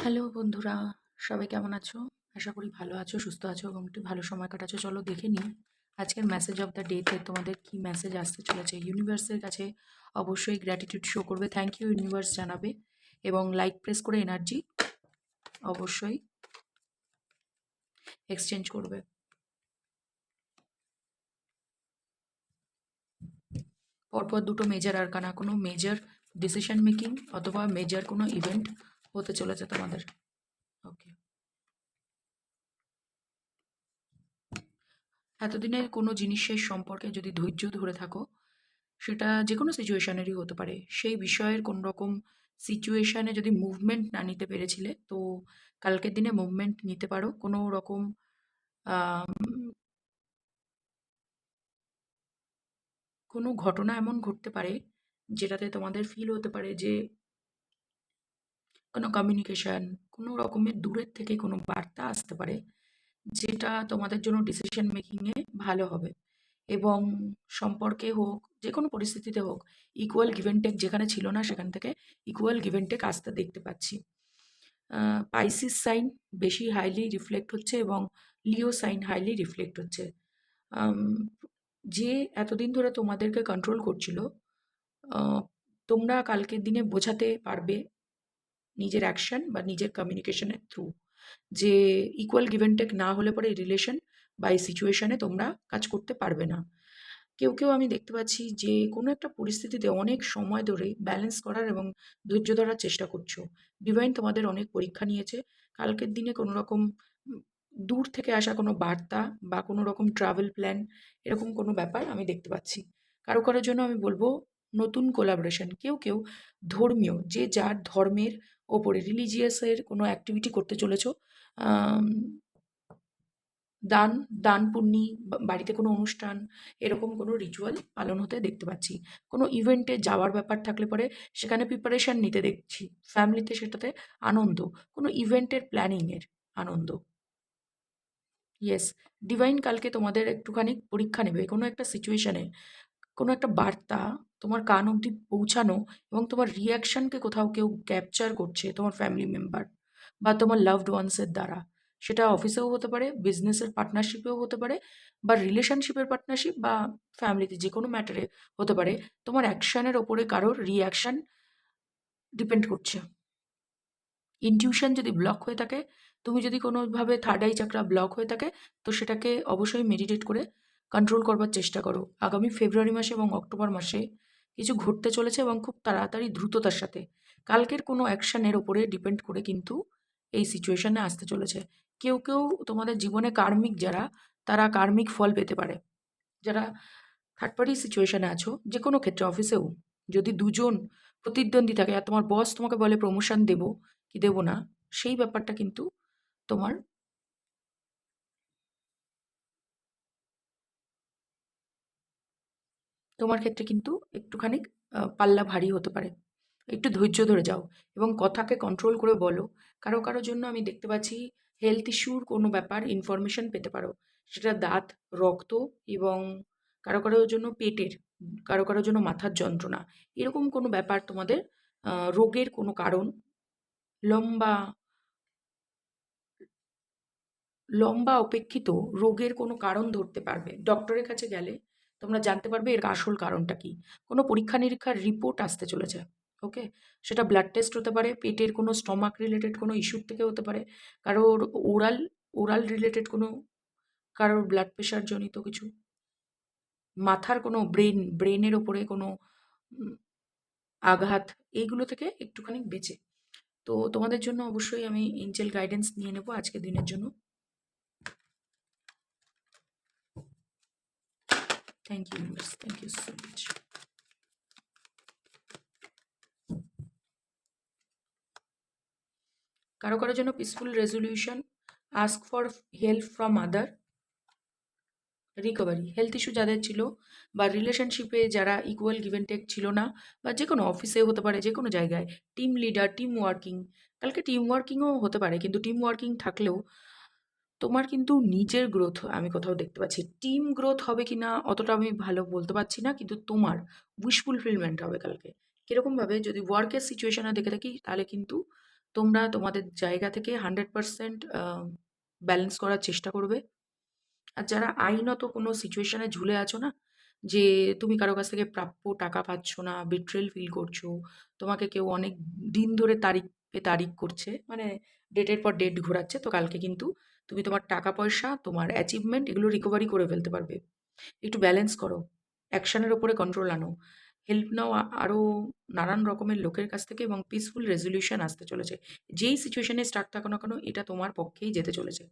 Hello বন্ধুরা, সবাই কেমন আছো? আশা করি ভালো আছো, সুস্থ আছো এবং একটু ভালো সময় কাটাচ্ছো। চলো দেখে নিই আজকের মেসেজ অফ দ্য ডেতে তোমাদের কি মেসেজ আসতে চলেছে। ইউনিভার্সের কাছে অবশ্যই গ্র্যাটিটিউড শো করবে, থ্যাংক ইউ ইউনিভার্স জানাবে এবং লাইক প্রেস করে এনার্জি অবশ্যই এক্সচেঞ্জ করবে। পরপর দুটো মেজর আরকানা, কোনো মেজর ডিসিশন মেকিং অথবা মেজর কোনো ইভেন্ট হতে চলেছে তোমাদের। ওকে, এতদিনের কোনো জিনিসের সম্পর্কে যদি ধৈর্য ধরে থাকো, সেটা যেকোনো সিচুয়েশনেরই হতে পারে। সেই বিষয়ের কোনো রকম সিচুয়েশনে যদি মুভমেন্ট না নিতে পেরেছিলে, তো কালকের দিনে মুভমেন্ট নিতে পারো। কোনো রকম আম কোনো ঘটনা এমন ঘটতে পারে, যেটাতে তোমাদের ফিল হতে পারে যে কোনো কমিউনিকেশন, কোনো রকমের দূরের থেকে কোনো বার্তা আসতে পারে, যেটা তোমাদের জন্য ডিসিশন মেকিংয়ে ভালো হবে। এবং সম্পর্কে হোক, যেকোনো পরিস্থিতিতে হোক, ইকুয়াল গিভ অ্যান্ড টেক যেখানে ছিল না, সেখান থেকে ইকুয়াল গিভ অ্যান্ড টেক আসতে দেখতে পাচ্ছি। পাইসিস সাইন বেশি হাইলি রিফ্লেক্ট হচ্ছে এবং লিও সাইন হাইলি রিফ্লেক্ট হচ্ছে। আম, যে এতদিন ধরে তোমাদেরকে কন্ট্রোল করছিল, আহ, তোমরা কালকের দিনে বোঝাতে পারবে নিজের অ্যাকশন বা নিজের কমিউনিকেশনের থ্রু যে ইকুয়াল গিভ অ্যান্ড টেক না হলে পরে এই রিলেশন বা এই সিচুয়েশনে তোমরা কাজ করতে পারবে না। কেউ কেউ আমি দেখতে পাচ্ছি যে কোনো একটা পরিস্থিতিতে অনেক সময় ধরে ব্যালেন্স করার এবং ধৈর্য ধরার চেষ্টা করছো। ডিভাইন তোমাদের অনেক পরীক্ষা নিয়েছে। কালকের দিনে কোনো রকম দূর থেকে আসা কোনো বার্তা বা কোনো রকম ট্রাভেল প্ল্যান, এরকম কোনো ব্যাপার আমি দেখতে পাচ্ছি। কারো কারোর জন্য আমি বলবো নতুন কোলাবোরেশন। কেউ কেউ ধর্মীয়, যে যার ধর্মের ওপরে রিলিজিয়াসের কোনো অ্যাক্টিভিটি করতে চলেছো। আম, দান, দান পুণ্যি, বাড়িতে কোনো অনুষ্ঠান, এরকম কোনো রিচুয়াল পালন হতে দেখতে পাচ্ছি। কোনো ইভেন্টে যাওয়ার ব্যাপার থাকলে পরে সেখানে প্রিপারেশন নিতে দেখছি। ফ্যামিলিতে সেটাতে আনন্দ, কোনো ইভেন্টের প্ল্যানিংয়ের আনন্দ। ইয়েস, ডিভাইন কালকে তোমাদের একটুখানি পরীক্ষা নেবে কোনো একটা সিচুয়েশনে। কোনো একটা বার্তা তোমার কান অবধি পৌঁছানো এবং তোমার রিয়াকশনকে কোথাও কেউ ক্যাপচার করছে, তোমার ফ্যামিলি মেম্বার বা তোমার লাভড ওয়ান্সের দ্বারা। সেটা অফিসেও হতে পারে, বিজনেসের পার্টনারশিপেও হতে পারে, বা রিলেশনশিপের পার্টনারশিপ, বা ফ্যামিলিতে যে কোনো ম্যাটারে হতে পারে। তোমার অ্যাকশনের ওপরে কারোর রিয়াকশন ডিপেন্ড করছে। ইনটিউশন যদি ব্লক হয়ে থাকে, তুমি যদি কোনোভাবে থার্ড আই চাকরা ব্লক হয়ে থাকে, তো সেটাকে অবশ্যই মেডিটেট করে কন্ট্রোল করবার চেষ্টা করো। আগামী ফেব্রুয়ারি মাসে এবং অক্টোবর মাসে কিছু ঘটতে চলেছে এবং খুব তাড়াতাড়ি দ্রুততার সাথে। কালকের কোনো অ্যাকশনের ওপরে ডিপেন্ড করে কিন্তু এই সিচুয়েশনে আসতে চলেছে। কেউ কেউ তোমাদের জীবনে কার্মিক যারা, তারা কার্মিক ফল পেতে পারে। যারা থার্ড পার্টি সিচুয়েশনে আছো, যে কোনো ক্ষেত্রে অফিসেও যদি দুজন প্রতিদ্বন্দ্বী থাকে আর তোমার বস তোমাকে বলে প্রমোশন দেবো কি দেবো না, সেই ব্যাপারটা কিন্তু তোমার তোমার ক্ষেত্রে কিন্তু একটুখানি পাল্লা ভারী হতে পারে। একটু ধৈর্য ধরে যাও এবং কথাকে কন্ট্রোল করে বলো। কারো কারোর জন্য আমি দেখতে পাচ্ছি হেলথ ইস্যুর কোনো ব্যাপার ইনফরমেশন পেতে পারো। সেটা দাঁত, রক্ত এবং কারো কারোর জন্য পেটের, কারো কারোর জন্য মাথার যন্ত্রণা, এরকম কোনো ব্যাপার তোমাদের রোগের কোনো কারণ, লম্বা লম্বা অপেক্ষিত রোগের কোনো কারণ ধরতে পারবে। ডক্টরের কাছে গেলে তোমরা জানতে পারবে এর আসল কারণটা কি। কোনো পরীক্ষা নিরীক্ষার রিপোর্ট আসতে চলেছে। ওকে, সেটা ব্লাড টেস্ট হতে পারে, পেটের কোনো স্টমাক রিলেটেড কোনো ইস্যুর থেকে হতে পারে, কারোর ওরাল ওরাল রিলেটেড কোনো, কারোর ব্লাড প্রেশার জনিত কিছু, মাথার কোনো ব্রেনের ওপরে কোনো উম, আঘাত, এইগুলো থেকে একটুখানি বেঁচে। তো তোমাদের জন্য অবশ্যই আমি এঞ্জেল গাইডেন্স নিয়ে নেবো আজকের দিনের জন্য। Thank you universe, thank you so much. কারো কারো জন্য peaceful resolution, ask for help from other, recovery. Health issue যাদের ছিল বা রিলেশনশিপে যারা ইকুয়াল গিভ অ্যান্ড টেক ছিল না, বা যে কোনো অফিসে হতে পারে, যে কোনো জায়গায় টিম লিডার, টিম ওয়ার্কিং, কালকে টিম ওয়ার্কিংও হতে পারে, কিন্তু টিম ওয়ার্কিং থাকলেও তোমার কিন্তু নিজের গ্রোথ আমি কোথাও দেখতে পাচ্ছি। টিম গ্রোথ হবে কি না অতটা আমি ভালো বলতে পারছি না, কিন্তু তোমার উইশ ফুলফিলমেন্ট হবে কালকে। কিরকমভাবে যদি ওয়ার্কের সিচুয়েশনে দেখে থাকি, তাহলে কিন্তু তোমরা তোমাদের জায়গা থেকে 100% ব্যালেন্স করার চেষ্টা করবে। আর যারা আইনত কোনো সিচুয়েশনে ঝুলে আছো না, যে তুমি কারো কাছ থেকে প্রাপ্য টাকা পাচ্ছ না, বিট্রেল ফিল করছো, তোমাকে কেউ অনেক দিন ধরে তারিখ পে তারিখ করছে, মানে ডেটের পর ডেট ঘোরাচ্ছে, তো কালকে কিন্তু তুমি তোমার টাকা পয়সা, তোমার অ্যাচিভমেন্ট এগুলো রিকভারি করে ফেলতে পারবে। একটু ব্যালেন্স করো, অ্যাকশনের ওপরে কন্ট্রোল আনো, হেল্প নাও আরও নানান রকমের লোকের কাছ থেকে, এবং পিসফুল রেজলিউশন আসতে চলেছে। যেই সিচুয়েশনে স্টার্ট থাকো না কেন, এটা তোমার পক্ষেই যেতে চলেছে।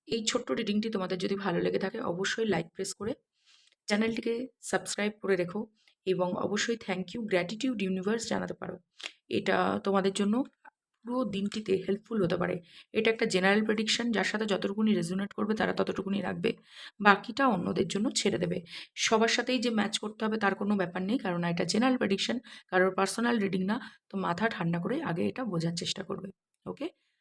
এই ছোট্ট রিডিংটি তোমাদের যদি ভালো লেগে থাকে অবশ্যই লাইক প্রেস করে চ্যানেলটিকে সাবস্ক্রাইব করে রেখো, এবং অবশ্যই থ্যাংক ইউ গ্র্যাটিটিউড ইউনিভার্স জানাতে পারো। এটা তোমাদের জন্য পুরো দিনটিতে হেল্পফুল হতে পারে। এটা একটা জেনারেল প্রেডিকশন, যার সাথে যতটুকুনি রেজোনেট করবে তারা ততটুকুনি রাখবে, বাকিটা অন্যদের জন্য ছেড়ে দেবে। সবার সাথেই যে ম্যাচ করতে হবে তার কোনো ব্যাপার নেই, কারণ এটা জেনারেল প্রেডিকশন, কারোর পার্সোনাল রিডিং না। তো মাথা ঠান্ডা করে আগে এটা বোঝার চেষ্টা করবে। ওকে,